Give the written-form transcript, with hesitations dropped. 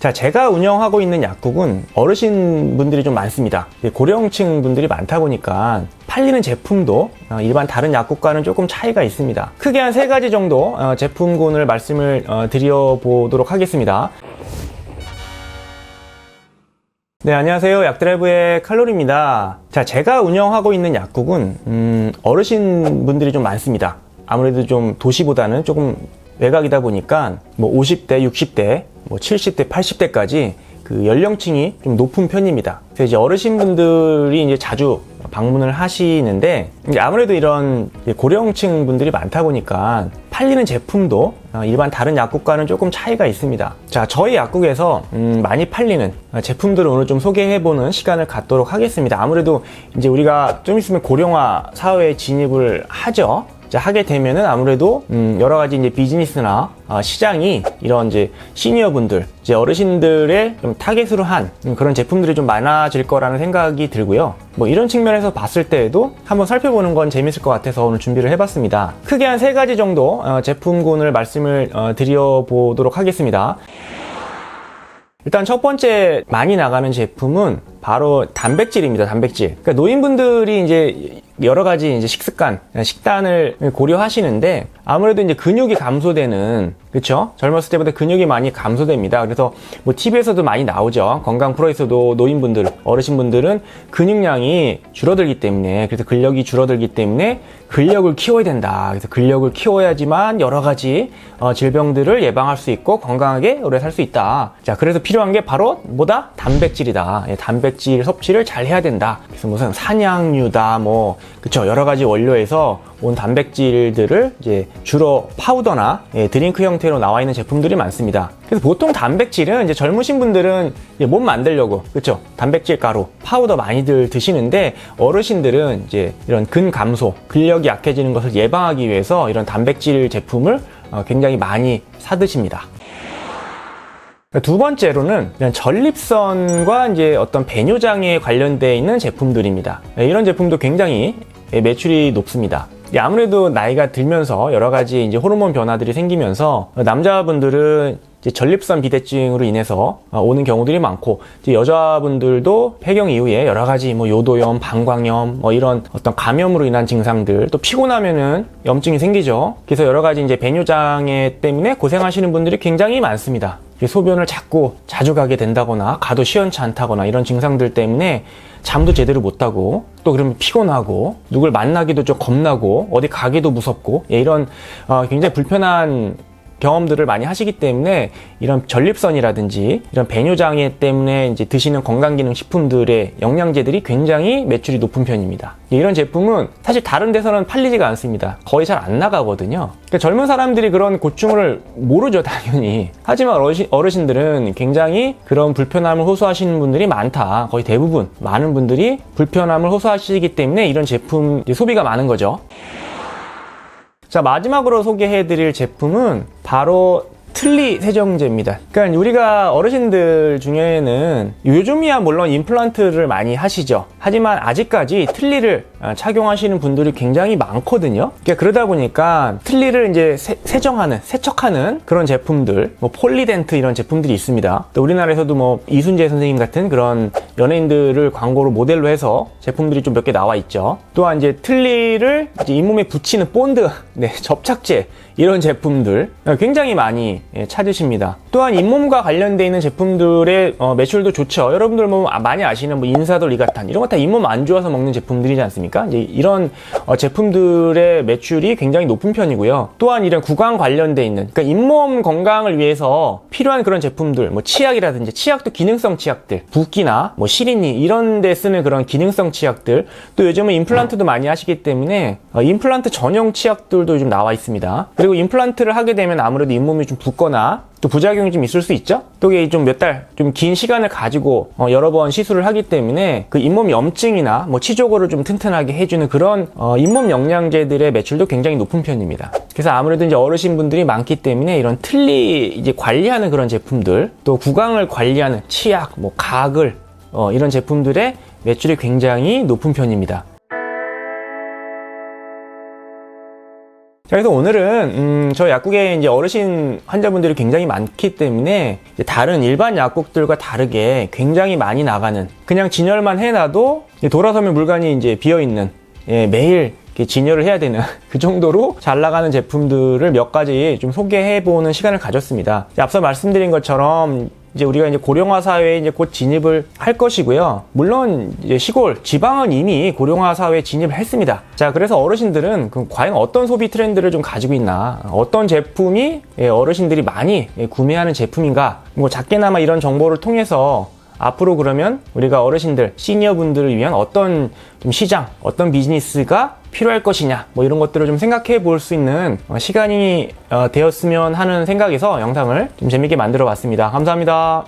자, 제가 운영하고 있는 약국은 어르신 분들이 좀 많습니다. 고령층 분들이 많다 보니까 팔리는 제품도 일반 다른 약국과는 조금 차이가 있습니다. 크게 한 3가지 정도 제품군을 말씀을 드려보도록 하겠습니다. 네, 안녕하세요. 약드라이브의 칼로리입니다. 자, 제가 운영하고 있는 약국은 어르신 분들이 좀 많습니다. 아무래도 좀 도시보다는 조금 외곽이다 보니까 뭐 50대, 60대, 뭐 70대, 80대까지 그 연령층이 좀 높은 편입니다. 그래서 이제 어르신분들이 이제 자주 방문을 하시는데, 아무래도 이런 고령층 분들이 많다 보니까 팔리는 제품도 일반 다른 약국과는 조금 차이가 있습니다. 자, 저희 약국에서 많이 팔리는 제품들을 오늘 좀 소개해보는 시간을 갖도록 하겠습니다. 아무래도 이제 우리가 좀 있으면 고령화 사회에 진입을 하죠. 하게 되면은 아무래도 여러 가지 이제 비즈니스나 시장이 이런 이제 시니어분들, 이제 어르신들의 좀 타겟으로 한 그런 제품들이 좀 많아질 거라는 생각이 들고요. 뭐 이런 측면에서 봤을 때에도 한번 살펴보는 건 재밌을 것 같아서 오늘 준비를 해봤습니다. 크게 한 3가지 정도 제품군을 말씀을 드려보도록 하겠습니다. 일단 첫 번째 많이 나가는 제품은 바로 단백질입니다. 단백질. 그러니까 노인분들이 이제 여러 가지 이제 식습관, 식단을 고려하시는데 아무래도 이제 근육이 감소되는, 그렇죠? 젊었을 때보다 근육이 많이 감소됩니다. 그래서 뭐 TV에서도 많이 나오죠. 건강 프로에서도 노인분들, 어르신분들은 근육량이 줄어들기 때문에, 그래서 근력이 줄어들기 때문에 근력을 키워야 된다. 그래서 근력을 키워야지만 여러 가지 질병들을 예방할 수 있고 건강하게 오래 살 수 있다. 자, 그래서 필요한 게 바로 뭐다? 단백질이다. 단백질 섭취를 잘 해야 된다. 그래서 무슨 산양유다, 뭐, 그쵸, 여러 가지 원료에서 온 단백질들을 이제 주로 파우더나 드링크 형태로 나와 있는 제품들이 많습니다. 그래서 보통 단백질은 이제 젊으신 분들은 이제 몸 만들려고, 그쵸, 단백질 가루, 파우더 많이들 드시는데 어르신들은 이제 이런 근 감소, 근력이 약해지는 것을 예방하기 위해서 이런 단백질 제품을 굉장히 많이 사 드십니다. 두 번째로는 전립선과 이제 어떤 배뇨장애에 관련되어 있는 제품들입니다. 이런 제품도 굉장히 매출이 높습니다. 아무래도 나이가 들면서 여러 가지 이제 호르몬 변화들이 생기면서 남자분들은 이제 전립선 비대증으로 인해서 오는 경우들이 많고, 이제 여자분들도 폐경 이후에 여러 가지 뭐 요도염, 방광염, 뭐 이런 어떤 감염으로 인한 증상들, 또 피곤하면은 염증이 생기죠. 그래서 여러 가지 이제 배뇨장애 때문에 고생하시는 분들이 굉장히 많습니다. 소변을 자주 가게 된다거나 가도 시원치 않다거나 이런 증상들 때문에 잠도 제대로 못하고, 또 그러면 피곤하고, 누굴 만나기도 좀 겁나고, 어디 가기도 무섭고, 이런 굉장히 불편한 경험들을 많이 하시기 때문에 이런 전립선이라든지 이런 배뇨장애 때문에 이제 드시는 건강기능식품들의 영양제들이 굉장히 매출이 높은 편입니다. 이런 제품은 사실 다른 데서는 팔리지가 않습니다. 거의 잘 안 나가거든요. 그러니까 젊은 사람들이 그런 고충을 모르죠, 당연히. 하지만 어르신들은 굉장히 그런 불편함을 호소하시는 분들이 많다. 거의 대부분 많은 분들이 불편함을 호소하시기 때문에 이런 제품 소비가 많은 거죠. 자, 마지막으로 소개해드릴 제품은 바로 틀니 세정제입니다. 그러니까 우리가 어르신들 중에는 요즘이야 물론 임플란트를 많이 하시죠. 하지만 아직까지 틀니를 착용하시는 분들이 굉장히 많거든요. 그러다 보니까 틀니를 이제 세척하는 그런 제품들, 뭐 폴리덴트 이런 제품들이 있습니다. 또 우리나라에서도 뭐 이순재 선생님 같은 그런 연예인들을 광고로 모델로 해서 제품들이 좀 몇 개 나와 있죠. 또한 이제 틀니를 이제 잇몸에 붙이는 본드, 접착제 이런 제품들 굉장히 많이 찾으십니다. 또한 잇몸과 관련되어 있는 제품들의 매출도 좋죠. 여러분들 뭐 많이 아시는 뭐 인사돌 리가탄 이런 거 다 잇몸 안 좋아서 먹는 제품들이지 않습니까? 이제 이런 제품들의 매출이 굉장히 높은 편이고요. 또한 이런 구강 관련되어 있는, 그러니까 잇몸 건강을 위해서 필요한 그런 제품들, 뭐 치약이라든지, 치약도 기능성 치약들, 붓기나 뭐 시린이 이런 데 쓰는 그런 기능성 치약들, 또 요즘은 임플란트도 많이 하시기 때문에 임플란트 전용 치약들도 요즘 나와 있습니다. 그리고 임플란트를 하게 되면 아무래도 잇몸이 좀 붓거나 또 부작용이 좀 있을 수 있죠. 또 이게 좀 몇 달, 좀 긴 시간을 가지고 여러 번 시술을 하기 때문에 그 잇몸 염증이나 뭐 치조골을 좀 튼튼하게 해주는 그런 잇몸 영양제들의 매출도 굉장히 높은 편입니다. 그래서 아무래도 이제 어르신분들이 많기 때문에 이런 틀니 이제 관리하는 그런 제품들, 또 구강을 관리하는 치약, 뭐 가글 이런 제품들의 매출이 굉장히 높은 편입니다. 자, 그래서 오늘은 저 약국에 이제 어르신 환자분들이 굉장히 많기 때문에 이제 다른 일반 약국들과 다르게 굉장히 많이 나가는, 그냥 진열만 해놔도 돌아서면 물건이 이제 비어 있는, 매일 이렇게 진열을 해야 되는 그 정도로 잘 나가는 제품들을 몇 가지 좀 소개해보는 시간을 가졌습니다. 앞서 말씀드린 것처럼 이제 우리가 이제 고령화 사회에 이제 곧 진입을 할 것이고요. 물론 이제 시골, 지방은 이미 고령화 사회에 진입을 했습니다. 자, 그래서 어르신들은 과연 어떤 소비 트렌드를 좀 가지고 있나, 어떤 제품이 어르신들이 많이 구매하는 제품인가, 뭐 작게나마 이런 정보를 통해서 앞으로 그러면 우리가 어르신들, 시니어분들을 위한 어떤 좀 시장, 어떤 비즈니스가 필요할 것이냐, 뭐 이런 것들을 좀 생각해 볼 수 있는 시간이 되었으면 하는 생각에서 영상을 좀 재밌게 만들어 봤습니다. 감사합니다.